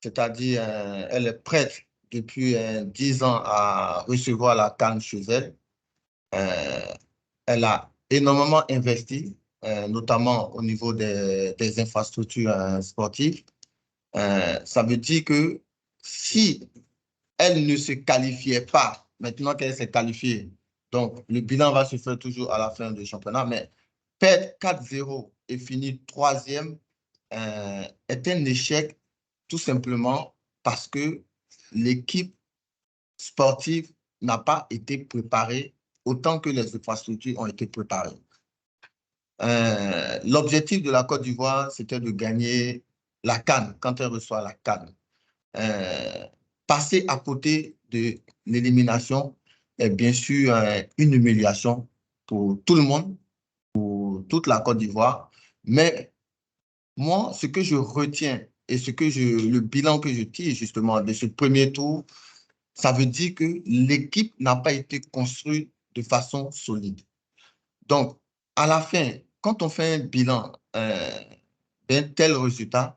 c'est-à-dire elle est prête depuis 10 ans à recevoir la CAN chez elle. Elle a énormément investi, notamment au niveau des infrastructures sportives. Ça veut dire que si elle ne se qualifiait pas, maintenant qu'elle s'est qualifiée, donc le bilan va se faire toujours à la fin du championnat, mais perdre 4-0 et finir troisième est un échec tout simplement parce que l'équipe sportive n'a pas été préparée autant que les infrastructures ont été préparées. L'objectif de la Côte d'Ivoire, c'était de gagner la CAN quand elle reçoit la CAN. Passer à côté de l'élimination est bien sûr une humiliation pour tout le monde, pour toute la Côte d'Ivoire. Mais moi, ce que je retiens et le bilan que je tire justement de ce premier tour, ça veut dire que l'équipe n'a pas été construite de façon solide. Donc, à la fin, quand on fait un bilan d'un tel résultat,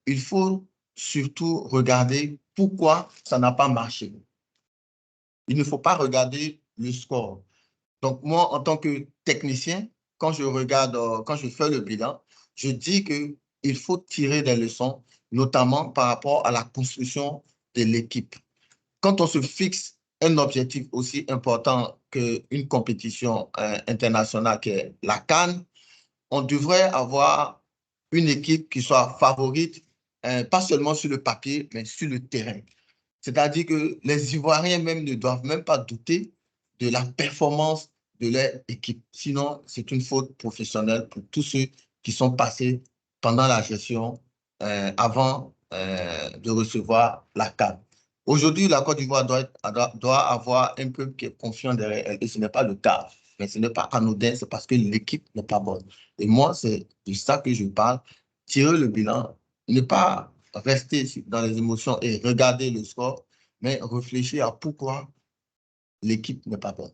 il faut surtout regarder pourquoi ça n'a pas marché. Il ne faut pas regarder le score. Donc, moi, en tant que technicien, quand je regarde, quand je fais le bilan, je dis qu'il faut tirer des leçons, notamment par rapport à la construction de l'équipe. Quand on se fixe un objectif aussi important qu'une compétition internationale qui est la CAN, on devrait avoir une équipe qui soit favorite, pas seulement sur le papier, mais sur le terrain. C'est-à-dire que les Ivoiriens même ne doivent même pas douter de la performance de leur équipe. Sinon, c'est une faute professionnelle pour tous ceux qui sont passés pendant la gestion avant de recevoir la CAN. Aujourd'hui, la Côte d'Ivoire doit avoir un peuple qui est confiant derrière elle, et ce n'est pas le cas. Mais ce n'est pas anodin, c'est parce que l'équipe n'est pas bonne. Et moi, c'est de ça que je parle. Tirer le bilan, ne pas rester dans les émotions et regarder le score, mais réfléchir à pourquoi l'équipe n'est pas bonne.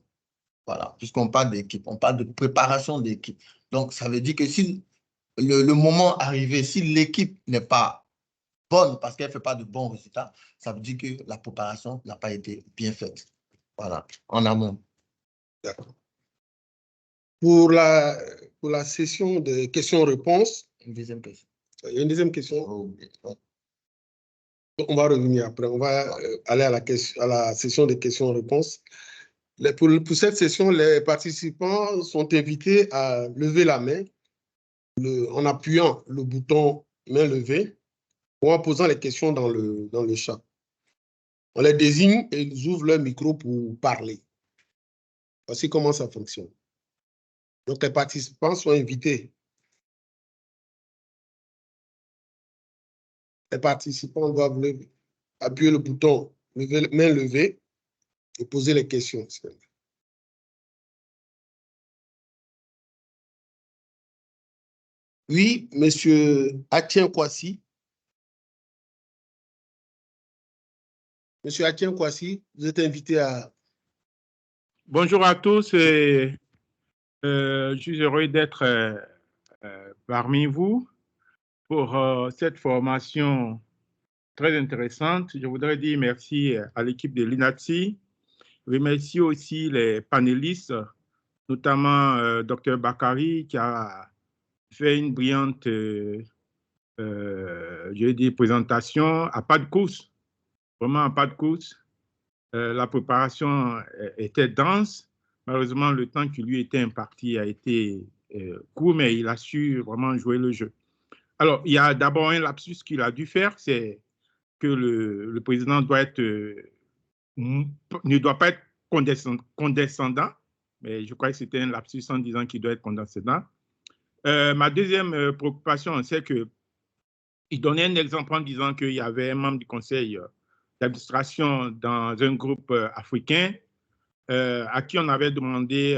Voilà, puisqu'on parle d'équipe, on parle de préparation d'équipe. Donc, ça veut dire que si le moment arrivé, si l'équipe n'est pas bonne parce qu'elle ne fait pas de bons résultats, ça veut dire que la préparation n'a pas été bien faite. Voilà, en amont. D'accord. Pour la session de questions-réponses, Une deuxième question. Il y a une deuxième question. Oh. On va revenir après. On va aller à la session de questions-réponses. Pour cette session, les participants sont invités à lever la main en appuyant le bouton main levée ou en posant les questions dans le chat. On les désigne et ils ouvrent leur micro pour parler. Voici comment ça fonctionne. Donc, les participants sont invités. Les participants doivent appuyer le bouton main levée et poser les questions. Oui, monsieur Atien Kwasi. Monsieur Atien Kwasi, vous êtes invité à... Bonjour à tous. Je suis heureux d'être parmi vous pour cette formation très intéressante. Je voudrais dire merci à l'équipe de l'INATSI. Je remercie aussi les panélistes, notamment Dr Bakary qui a fait une brillante présentation à pas de course, vraiment à pas de course. La préparation était dense. Malheureusement, le temps qui lui était imparti a été court, mais il a su vraiment jouer le jeu. Alors, il y a d'abord un lapsus qu'il a dû faire, c'est que le président ne doit pas être condescendant, mais je crois que c'était un lapsus en disant qu'il doit être condescendant. Ma deuxième préoccupation, c'est qu'il donnait un exemple en disant qu'il y avait un membre du conseil d'administration dans un groupe africain à qui on avait demandé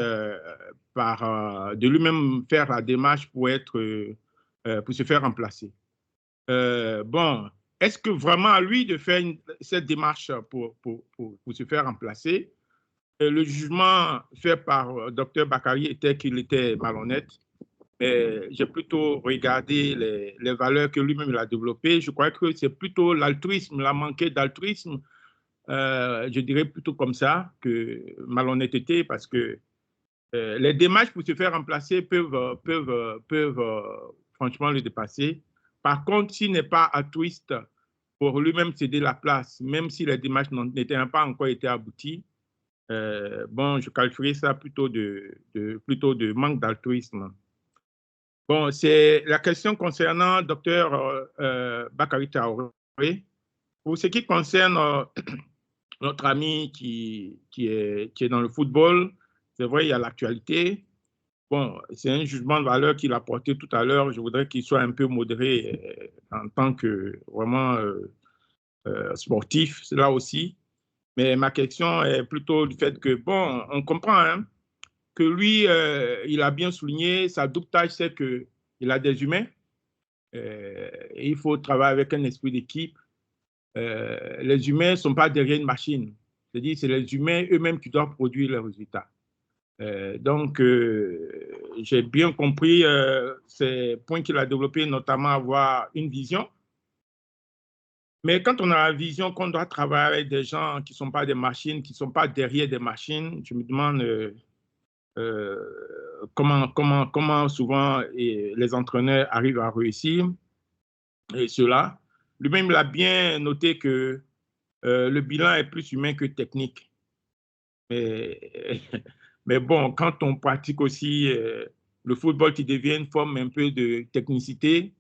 de lui-même faire la démarche pour se faire remplacer. Bon, est-ce que vraiment à lui de faire cette démarche pour se faire remplacer? Le jugement fait par Dr Bakary était qu'il était malhonnête Mais j'ai plutôt regardé les valeurs que lui-même il a développées. Je crois que c'est plutôt l'altruisme, la manqué d'altruisme, je dirais plutôt comme ça, que malhonnêteté, parce que les démarches pour se faire remplacer peuvent franchement le dépasser. Par contre, s'il n'est pas altruiste pour lui-même céder la place, même si les démarches n'étaient pas encore été abouties, bon, je qualifierais ça plutôt de manque d'altruisme. Bon, c'est la question concernant Dr Bakary Traoré. Pour ce qui concerne notre ami qui est dans le football, c'est vrai, il y a l'actualité. Bon, c'est un jugement de valeur qu'il a porté tout à l'heure. Je voudrais qu'il soit un peu modéré en tant que vraiment sportif, là aussi. Mais ma question est plutôt du fait que, bon, on comprend hein, que lui, il a bien souligné, sa double-tâche, c'est qu'il a des humains. Et il faut travailler avec un esprit d'équipe. Les humains ne sont pas derrière une machine. C'est-à-dire c'est les humains eux-mêmes qui doivent produire les résultats. Donc, j'ai bien compris ces points qu'il a développés, notamment avoir une vision. Mais quand on a la vision qu'on doit travailler avec des gens qui ne sont pas des machines, qui ne sont pas derrière des machines, je me demande comment souvent les entraîneurs arrivent à réussir et cela. Lui-même l'a bien noté que le bilan est plus humain que technique. Mais bon, quand on pratique aussi le football qui devient une forme un peu de technicité,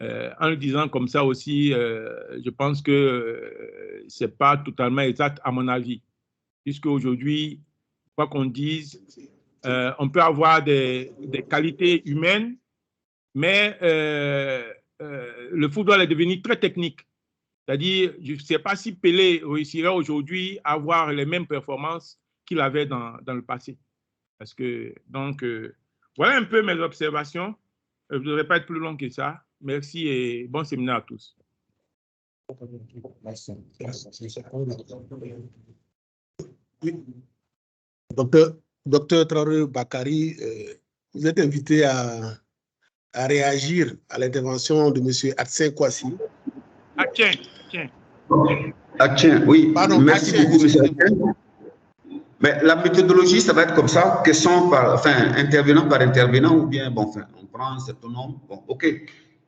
en le disant comme ça aussi, je pense que ce n'est pas totalement exact à mon avis. Puisque aujourd'hui, quoi qu'on dise, on peut avoir des qualités humaines, mais le football est devenu très technique. C'est-à-dire, je ne sais pas si Pelé réussirait aujourd'hui à avoir les mêmes performances qu'il avait dans le passé. Parce que, donc, voilà un peu mes observations. Je ne voudrais pas être plus long que ça. Merci et bon séminaire à tous. Docteur Traoré Bakary, vous êtes invité à réagir à l'intervention de M. Atsen Kwasi. Ah tiens. Oui. Pardon, merci beaucoup, M. Atien. Mais la méthodologie, ça va être comme ça, question par, enfin, intervenant par intervenant, ou bien, bon, enfin, on prend un certain nombre. Bon, ok.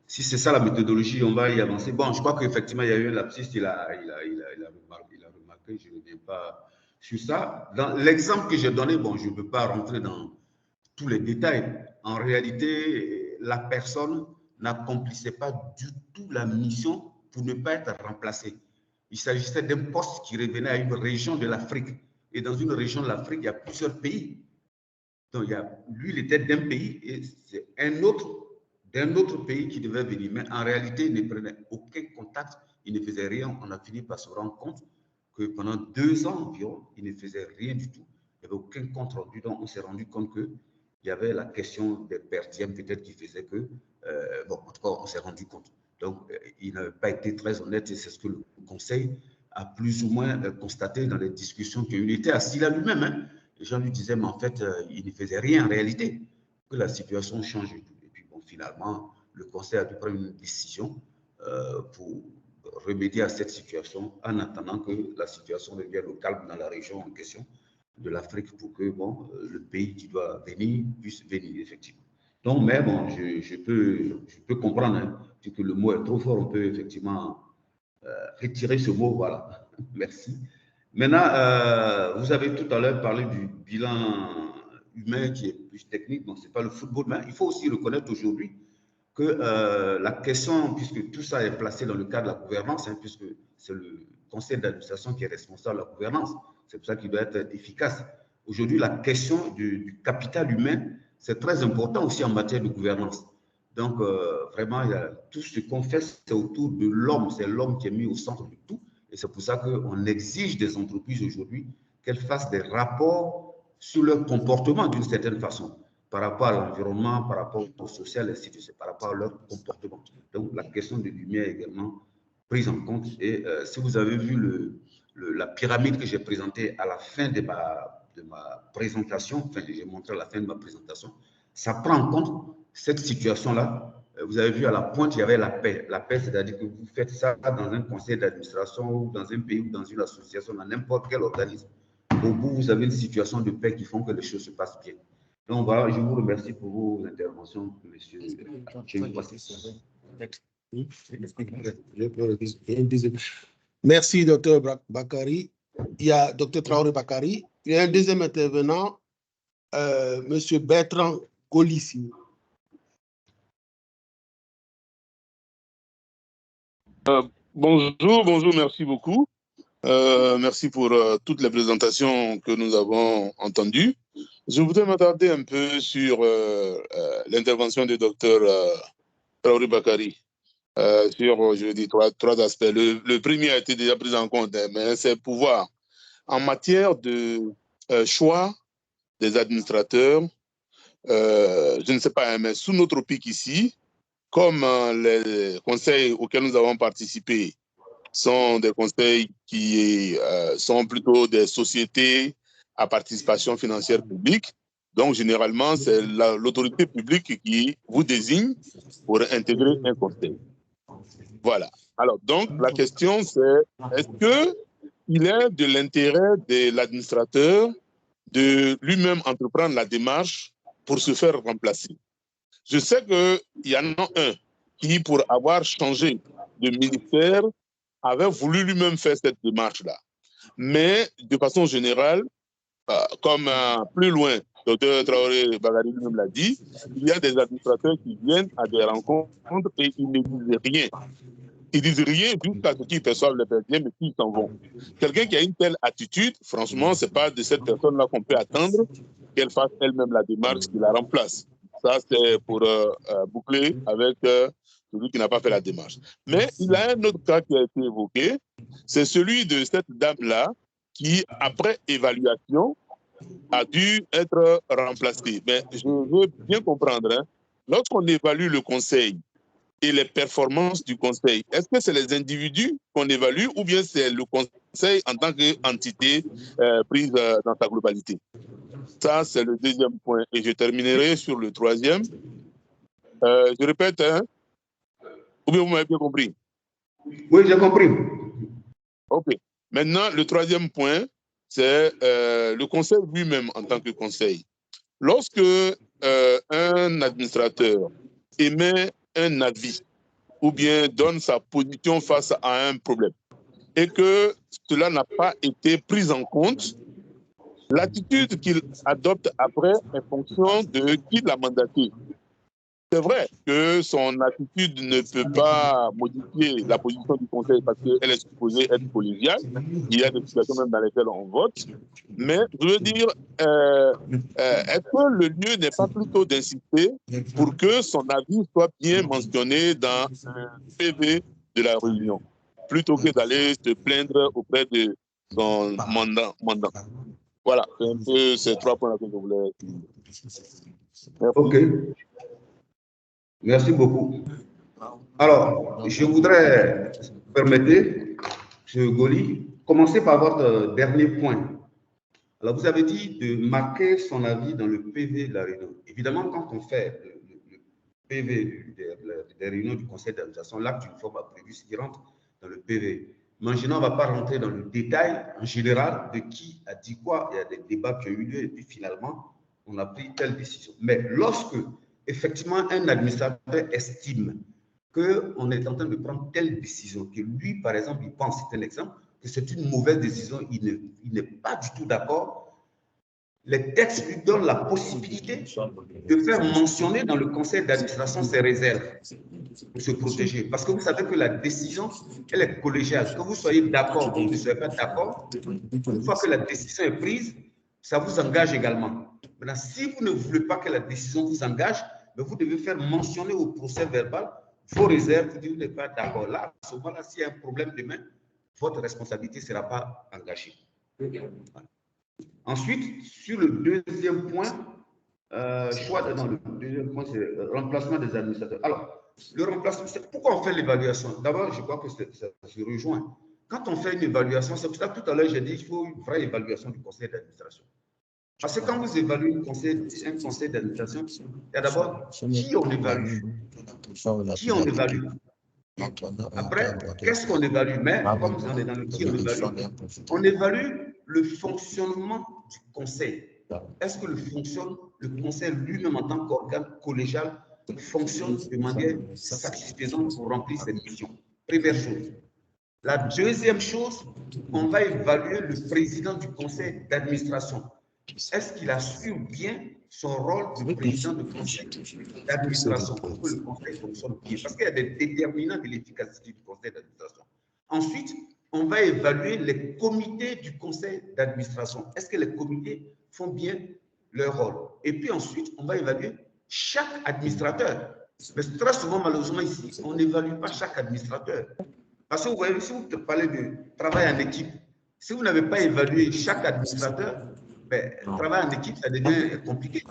Si c'est ça la méthodologie, on va y avancer. Bon, je crois qu'effectivement, il y a eu un lapsus, il a remarqué, je ne reviens pas sur ça. Dans l'exemple que j'ai donné, bon, je ne peux pas rentrer dans tous les détails. En réalité, la personne n'accomplissait pas du tout la mission pour ne pas être remplacée. Il s'agissait d'un poste qui revenait à une région de l'Afrique. Et dans une région de l'Afrique, il y a plusieurs pays. Donc, lui, il était d'un pays et c'est d'un autre pays qui devait venir. Mais en réalité, il ne prenait aucun contact, il ne faisait rien. On a fini par se rendre compte que pendant 2 ans environ, il ne faisait rien du tout. Il n'y avait aucun compte rendu. Donc, on s'est rendu compte qu'il y avait la question des perdièmes peut-être qui faisait que, bon, en tout cas, on s'est rendu compte. Donc, il n'avait pas été très honnête et c'est ce que le Conseil a plus ou moins constaté dans les discussions qu'il était assis là lui-même. Hein. Les gens lui disaient, mais en fait, il ne faisait rien en réalité, que la situation change et tout. Et puis, bon, finalement, le Conseil a dû prendre une décision pour remédier à cette situation en attendant que la situation revienne au calme dans la région en question de l'Afrique pour que, bon, le pays qui doit venir puisse venir, effectivement. Donc, mais bon, je peux comprendre hein, que le mot est trop fort, on peut effectivement retirer ce mot, voilà. Merci. Maintenant, vous avez tout à l'heure parlé du bilan humain qui est plus technique, donc ce n'est pas le football, mais il faut aussi reconnaître aujourd'hui que la question, puisque tout ça est placé dans le cadre de la gouvernance, hein, puisque c'est le conseil d'administration qui est responsable de la gouvernance, c'est pour ça qu'il doit être efficace. Aujourd'hui, la question du capital humain, c'est très important aussi en matière de gouvernance. Donc, vraiment, tout ce qu'on fait, c'est autour de l'homme. C'est l'homme qui est mis au centre de tout. Et c'est pour ça qu'on exige des entreprises aujourd'hui qu'elles fassent des rapports sur leur comportement d'une certaine façon, par rapport à l'environnement, par rapport au social, ainsi de suite, par rapport à leur comportement. Donc, la question de lumière est également prise en compte. Et si vous avez vu la pyramide que j'ai présentée à la fin de ma présentation, enfin, j'ai montré à la fin de ma présentation, ça prend en compte cette situation-là, vous avez vu à la pointe, il y avait la paix. La paix, c'est-à-dire que vous faites ça dans un conseil d'administration ou dans un pays ou dans une association, dans n'importe quel organisme. Au bout, vous avez une situation de paix qui font que les choses se passent bien. Donc voilà, je vous remercie pour vos interventions, monsieur. Merci, docteur Bakari. Il y a docteur Traoré Bakari. Il y a un deuxième intervenant, monsieur Bertrand Golissi. Bonjour, merci beaucoup. Merci pour toutes les présentations que nous avons entendues. Je voudrais m'attarder un peu sur l'intervention du docteur Traoré Bakari. Sur, je dis, trois aspects. Le premier a été déjà pris en compte, mais c'est pouvoir. En matière de choix des administrateurs, je ne sais pas, mais sous notre pic ici, comme les conseils auxquels nous avons participé sont des conseils qui sont plutôt des sociétés à participation financière publique, donc généralement, c'est l'autorité publique qui vous désigne pour intégrer un conseil. Voilà. Alors, donc, la question, c'est est-ce qu'il est de l'intérêt de l'administrateur de lui-même entreprendre la démarche pour se faire remplacer? Je sais qu'il y en a un qui, pour avoir changé de ministère, avait voulu lui-même faire cette démarche-là. Mais, de façon générale, comme plus loin, le docteur Traoré Bakari lui-même l'a dit, il y a des administrateurs qui viennent à des rencontres et ils ne disent rien. Ils disent rien jusqu'à ce qu'ils perçoivent les personnes, mais qu'ils s'en vont. Quelqu'un qui a une telle attitude, franchement, ce n'est pas de cette personne-là qu'on peut attendre qu'elle fasse elle-même la démarche qui la remplace. Ça, c'est pour boucler avec celui qui n'a pas fait la démarche. Mais il y a un autre cas qui a été évoqué, c'est celui de cette dame-là qui, après évaluation, a dû être remplacée. Mais je veux bien comprendre, hein, lorsqu'on évalue le conseil et les performances du conseil, est-ce que c'est les individus qu'on évalue ou bien c'est le conseil en tant qu'entité prise dans sa globalité? Ça, c'est le deuxième point. Et je terminerai sur le troisième. Je répète, hein, ou bien vous m'avez bien compris? Oui, j'ai compris. OK. Maintenant, le troisième point, c'est le conseil lui-même en tant que conseil. Lorsque un administrateur émet un avis ou bien donne sa position face à un problème et que cela n'a pas été pris en compte, l'attitude qu'il adopte après est fonction de qui l'a mandaté. C'est vrai que son attitude ne peut pas modifier la position du conseil parce qu'elle est supposée être collégiale. Il y a des situations même dans lesquelles on vote. Mais je veux dire, est-ce que le lieu n'est pas plutôt d'insister pour que son avis soit bien mentionné dans le PV de la réunion, plutôt que d'aller se plaindre auprès de son mandant. Voilà, c'est un peu ces trois points-là que je voulais dire. OK. Merci beaucoup. Alors, je voudrais, si vous permettez, M. Goli, commencer par votre dernier point. Alors, vous avez dit de marquer son avis dans le PV de la réunion. Évidemment, quand on fait le PV des réunions du conseil d'administration, l'acte uniforme a prévu ce qui rentre dans le PV. Mais en général, on ne va pas rentrer dans le détail, en général, de qui a dit quoi. Il y a des débats qui ont eu lieu et puis finalement, on a pris telle décision. Mais lorsque, effectivement, un administrateur estime qu'on est en train de prendre telle décision, que lui, par exemple, il pense, c'est un exemple, que c'est une mauvaise décision, il n'est pas du tout d'accord, les textes lui donnent la possibilité de faire mentionner dans le conseil d'administration ses réserves pour se protéger. Parce que vous savez que la décision, elle est collégiale. Que vous soyez d'accord ou vous ne soyez pas d'accord, une fois que la décision est prise, ça vous engage également. Maintenant, si vous ne voulez pas que la décision vous engage, vous devez faire mentionner au procès verbal vos réserves, vous dites vous n'êtes pas d'accord. Là, à ce moment-là, s'il y a un problème demain, votre responsabilité ne sera pas engagée. Voilà. Ensuite, sur le deuxième point, le deuxième point, c'est remplacement des administrateurs. Alors, le remplacement, pourquoi on fait l'évaluation? D'abord, je crois que ça se rejoint. Quand on fait une évaluation, c'est pour ça que tout à l'heure, j'ai dit qu'il faut une vraie évaluation du conseil d'administration. Parce que quand vous évaluez un conseil d'administration, il y a d'abord qui on évalue. Qui on évalue. Après, qu'est-ce qu'on évalue? Mais comme on est dans le qui on évalue le fonctionnement du conseil. Est-ce que le conseil lui-même en tant qu'organe collégial fonctionne de manière satisfaisante pour remplir ses missions? Première chose. La deuxième chose, on va évaluer le président du conseil d'administration. Est-ce qu'il assure bien son rôle de président du conseil d'administration pour que le conseil fonctionne bien? Parce qu'il y a des déterminants de l'efficacité du conseil d'administration. Ensuite, on va évaluer les comités du conseil d'administration. Est-ce que les comités font bien leur rôle? Et puis ensuite, on va évaluer chaque administrateur. Mais très souvent, malheureusement, ici, on n'évalue pas chaque administrateur. Parce que vous voyez, si vous parlez de travail en équipe, si vous n'avez pas évalué chaque administrateur, ben, travail en équipe, ça devient compliqué.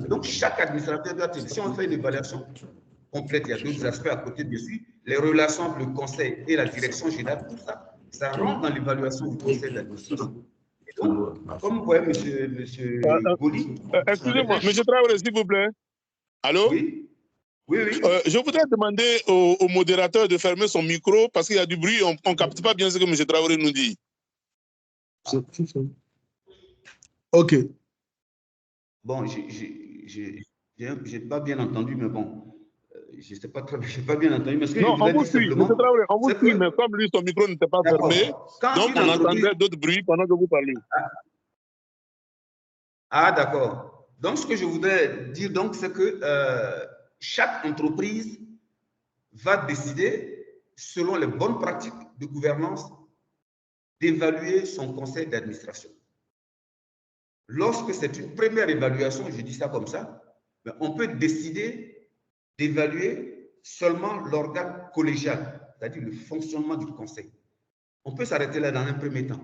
Donc, chaque administrateur doit être. Si on fait une évaluation complète, il y a d'autres aspects à côté, bien sûr. Les relations entre le conseil et la direction générale, tout ça, ça rentre dans l'évaluation du conseil d'administration. Donc, comme vous voyez, monsieur Goli. Excusez-moi, monsieur Traoré, s'il vous plaît. Allô? Oui. Oui. Je voudrais demander au modérateur de fermer son micro parce qu'il y a du bruit, on ne capte pas bien ce que M. Traoré nous dit. OK. Bon, je n'ai pas bien entendu, mais bon, je ne sais pas très bien, je n'ai pas bien entendu. Mais ce que non, on vous suit, M. Traoré, on vous suit, mais comme lui, son micro n'était pas fermé, donc on entendait d'autres bruits pendant que vous parliez. Ah, d'accord. Donc, ce que je voudrais dire, donc, c'est que chaque entreprise va décider, selon les bonnes pratiques de gouvernance, d'évaluer son conseil d'administration. Lorsque c'est une première évaluation, je dis ça comme ça, on peut décider d'évaluer seulement l'organe collégial, c'est-à-dire le fonctionnement du conseil. On peut s'arrêter là dans un premier temps.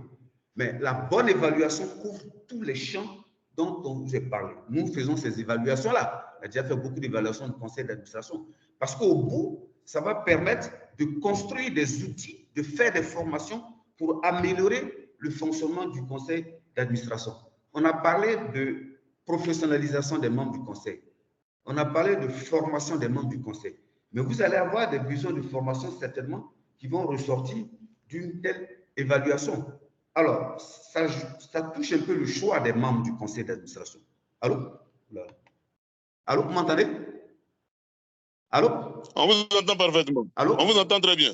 Mais la bonne évaluation couvre tous les champs dont on vous a parlé. Nous faisons ces évaluations-là. On a déjà fait beaucoup d'évaluations du conseil d'administration. Parce qu'au bout, ça va permettre de construire des outils, de faire des formations pour améliorer le fonctionnement du conseil d'administration. On a parlé de professionnalisation des membres du conseil. On a parlé de formation des membres du conseil. Mais vous allez avoir des besoins de formation certainement qui vont ressortir d'une telle évaluation. Alors, ça touche un peu le choix des membres du conseil d'administration. Allô? Allô, vous m'entendez? Allô? On vous entend parfaitement. Allô? On vous entend très bien.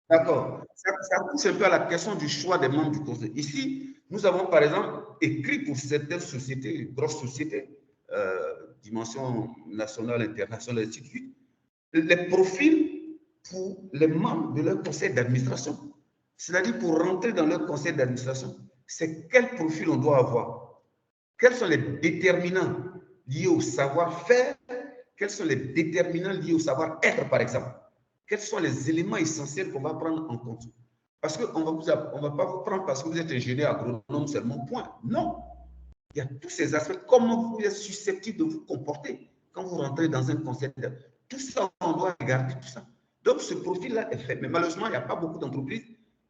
D'accord. Ça touche un peu à la question du choix des membres du conseil. Ici, nous avons par exemple écrit pour certaines sociétés, grosses sociétés, dimension nationale, internationale, ainsi de suite, les profils pour les membres de leur conseil d'administration. C'est-à-dire pour rentrer dans leur conseil d'administration, c'est quel profil on doit avoir. Quels sont les déterminants liés au savoir-faire? Quels sont les déterminants liés au savoir-être, par exemple? Quels sont les éléments essentiels qu'on va prendre en compte? Parce qu'on ne va pas vous prendre parce que vous êtes ingénieur agronome seulement, point. Non. Il y a tous ces aspects. Comment vous êtes susceptible de vous comporter quand vous rentrez dans un conseil d'administration? Tout ça, on doit regarder tout ça. Donc, ce profil-là est fait. Mais malheureusement, il n'y a pas beaucoup d'entreprises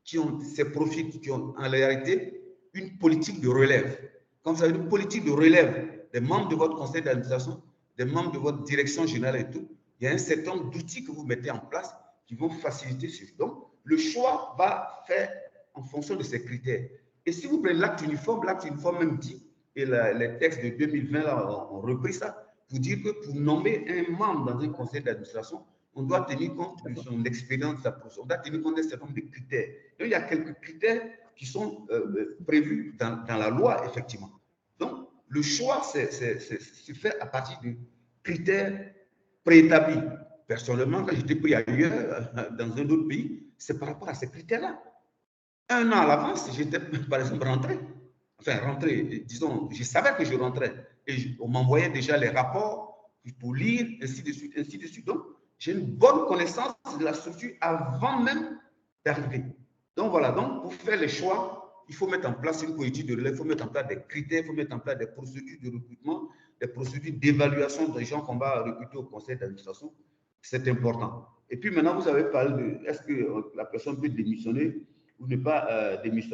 qui ont ces profils, qui ont en réalité une politique de relève. Quand vous avez une politique de relève des membres de votre conseil d'administration, des membres de votre direction générale et tout, il y a un certain nombre d'outils que vous mettez en place qui vont faciliter ce. Donc, le choix va faire en fonction de ces critères. Et si vous prenez l'acte uniforme même dit, et les textes de 2020 là, ont repris ça, pour dire que pour nommer un membre dans un conseil d'administration, on doit tenir compte de son expérience, de sa profession, on doit tenir compte d'un certain nombre de critères. Donc, il y a quelques critères qui sont prévus dans la loi, effectivement. Donc, le choix, c'est fait à partir de critères préétablis. Personnellement, quand j'étais pris ailleurs, dans un autre pays, c'est par rapport à ces critères-là. Un an à l'avance, j'étais, par exemple, rentré. Enfin, rentré, disons, je savais que je rentrais. Et on m'envoyait déjà les rapports pour lire, ainsi de suite, ainsi de suite. Donc, j'ai une bonne connaissance de la structure avant même d'arriver. Donc, voilà. Donc, pour faire les choix, il faut mettre en place une politique de relève, il faut mettre en place des critères, il faut mettre en place des procédures de recrutement, des procédures d'évaluation des gens qu'on va recruter au conseil d'administration. C'est important. Et puis maintenant, vous avez parlé de est-ce que la personne peut démissionner ou ne pas démissionner.